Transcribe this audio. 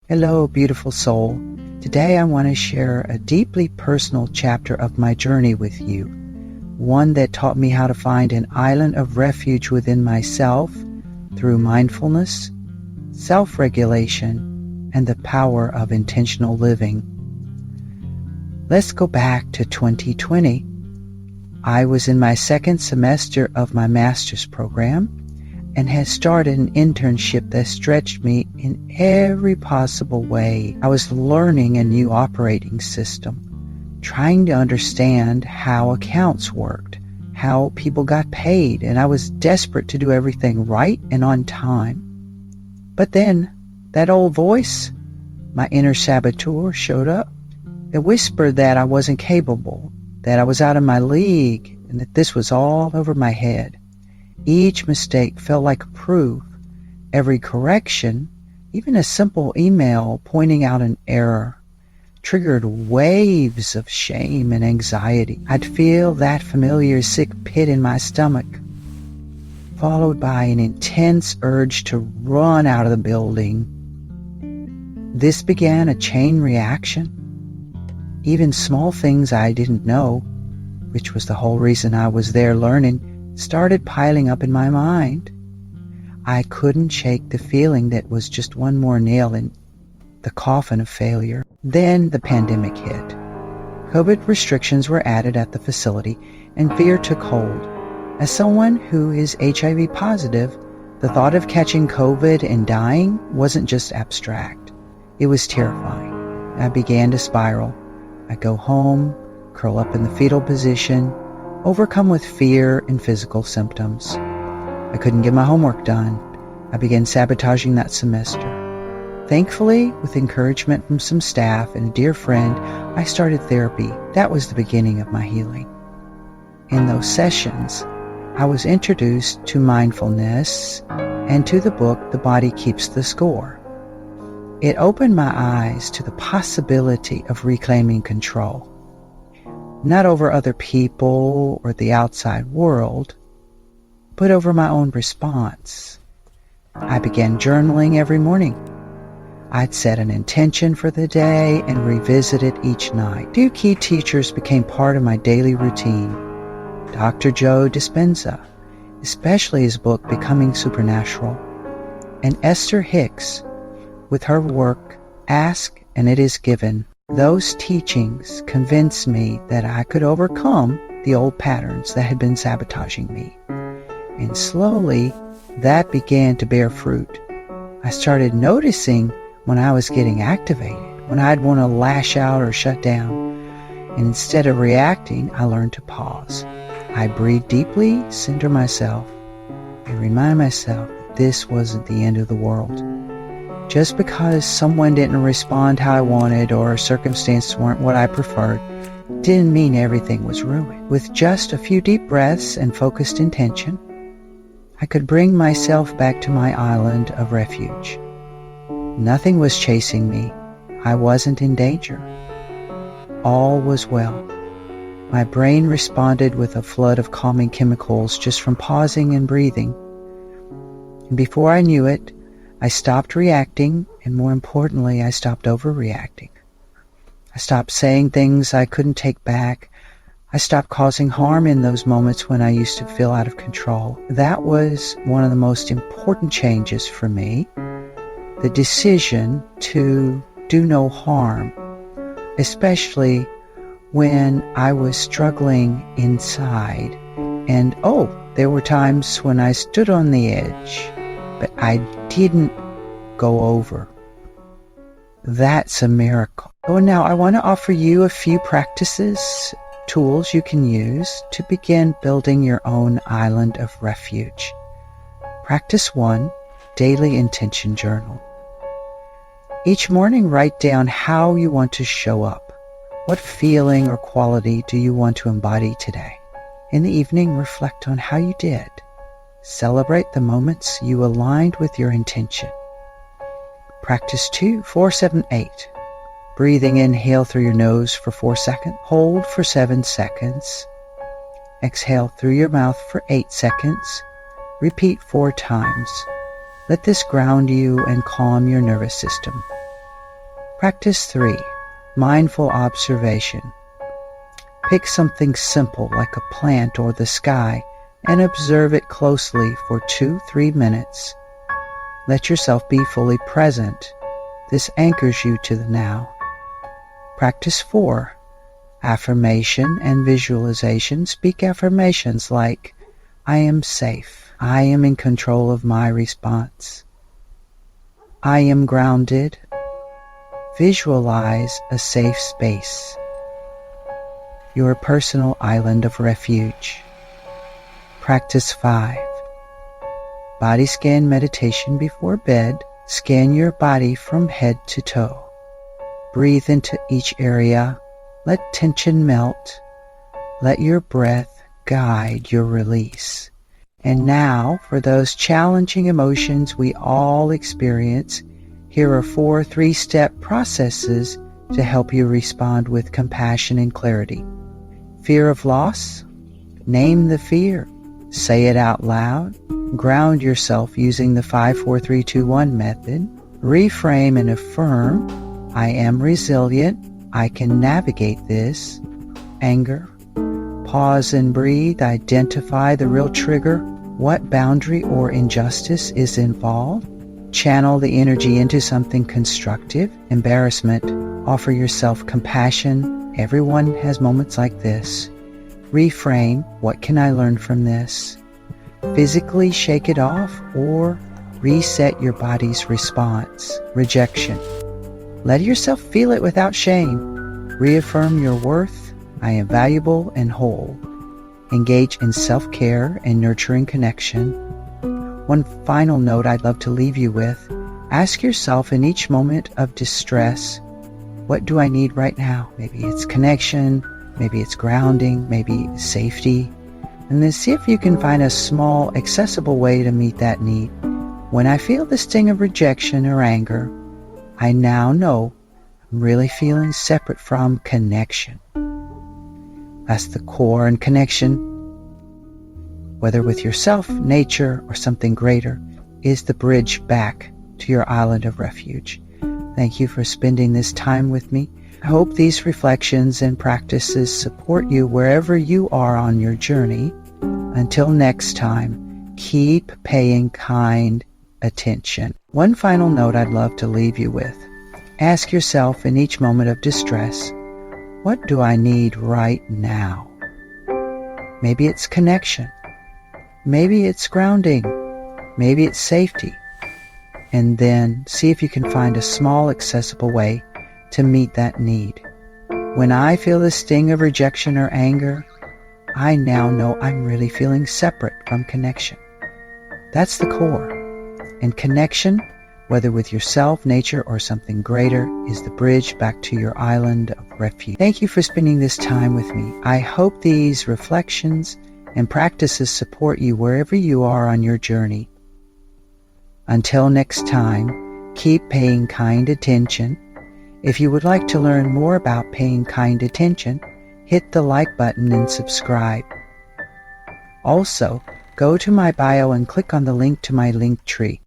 Hello, beautiful soul. Today I want to share a deeply personal chapter of my journey with you, one that taught me how to find an island of refuge within myself through mindfulness, self-regulation, and the power of intentional living. Let's go back to 2020. I was in my second semester of my master's program and had started an internship that stretched me in every possible way. I was learning a new operating system, trying to understand how accounts worked, how people got paid, and I was desperate to do everything right and on time. But then that old voice, my inner saboteur, showed up. It whispered that I wasn't capable, that I was out of my league, and that this was all over my head. Each mistake felt like proof. Every correction, even a simple email pointing out an error, triggered waves of shame and anxiety. I'd feel that familiar sick pit in my stomach, followed by an intense urge to run out of the building. This began a chain reaction. Even small things I didn't know, which was the whole reason I was there learning, started piling up in my mind. I couldn't shake the feeling that was just one more nail in the coffin of failure. Then the pandemic hit. COVID restrictions were added at the facility, and fear took hold. As someone who is HIV positive, the thought of catching COVID and dying wasn't just abstract. It was terrifying. I began to spiral. I'd go home, curl up in the fetal position, overcome with fear and physical symptoms. I couldn't get my homework done. I began sabotaging that semester. Thankfully, with encouragement from some staff and a dear friend, I started therapy. That was the beginning of my healing. In those sessions, I was introduced to mindfulness and to the book, The Body Keeps the Score. It opened my eyes to the possibility of reclaiming control, not over other people or the outside world, but over my own response. I began journaling every morning. I'd set an intention for the day and revisit it each night. Two key teachers became part of my daily routine. Dr. Joe Dispenza, especially his book Becoming Supernatural, and Esther Hicks, with her work, Ask and It Is Given. Those teachings convinced me that I could overcome the old patterns that had been sabotaging me. And slowly, that began to bear fruit. I started noticing when I was getting activated, when I'd want to lash out or shut down. And instead of reacting, I learned to pause. I breathed deeply, center myself, and remind myself that this wasn't the end of the world. Just because someone didn't respond how I wanted or circumstances weren't what I preferred didn't mean everything was ruined. With just a few deep breaths and focused intention, I could bring myself back to my island of refuge. Nothing was chasing me. I wasn't in danger. All was well. My brain responded with a flood of calming chemicals just from pausing and breathing. And before I knew it, I stopped reacting, and more importantly, I stopped overreacting. I stopped saying things I couldn't take back. I stopped causing harm in those moments when I used to feel out of control. That was one of the most important changes for me, the decision to do no harm, especially when I was struggling inside. And there were times when I stood on the edge, but I didn't go over. That's a miracle. Oh, now I want to offer you a few practices, tools you can use to begin building your own island of refuge. Practice 1, Daily Intention Journal. Each morning, write down how you want to show up. What feeling or quality do you want to embody today? In the evening, reflect on how you did. Celebrate the moments you aligned with your intention. Practice 2, 4, 7, 8. Breathing, inhale through your nose for 4 seconds. Hold for 7 seconds. Exhale through your mouth for 8 seconds. Repeat 4 times. Let this ground you and calm your nervous system. Practice 3. Mindful observation. Pick something simple like a plant or the sky and observe it closely for 2-3 minutes. Let yourself be fully present. This anchors you to the now. Practice 4. Affirmation and visualization. Speak affirmations like, I am safe. I am in control of my response. I am grounded. Visualize a safe space. Your personal island of refuge. Practice 5. Body scan meditation before bed. Scan your body from head to toe. Breathe into each area. Let tension melt. Let your breath guide your release. And now, for those challenging emotions we all experience, here are 4 3-step processes to help you respond with compassion and clarity. Fear of loss. Name the fear. Say it out loud. Ground yourself using the 5-4-3-2-1 method. Reframe and affirm. I am resilient. I can navigate this. Anger. Pause and breathe. Identify the real trigger. What boundary or injustice is involved? Channel the energy into something constructive. Embarrassment. Offer yourself compassion. Everyone has moments like this. Reframe. What can I learn from this? Physically shake it off or reset your body's response. Rejection. Let yourself feel it without shame. Reaffirm your worth. I am valuable and whole. Engage in self-care and nurturing connection. One final note I'd love to leave you with. Ask yourself in each moment of distress, what do I need right now? Maybe it's connection, maybe it's grounding, maybe safety. And then see if you can find a small, accessible way to meet that need. When I feel the sting of rejection or anger, I now know I'm really feeling separate from connection. That's the core, and connection, whether with yourself, nature, or something greater, is the bridge back to your island of refuge. Thank you for spending this time with me. I hope these reflections and practices support you wherever you are on your journey. Until next time, keep paying kind attention. One final note I'd love to leave you with. Ask yourself in each moment of distress, what do I need right now? Maybe it's connection. Maybe it's grounding. Maybe it's safety. And then see if you can find a small, accessible way to meet that need. When I feel the sting of rejection or anger, I now know I'm really feeling separate from connection. That's the core. And connection, whether with yourself, nature, or something greater, is the bridge back to your island of refuge. Thank you for spending this time with me. I hope these reflections and practices support you wherever you are on your journey. Until next time, keep paying kind attention. If you would like to learn more about paying kind attention, hit the like button and subscribe. Also, go to my bio and click on the link to my link tree.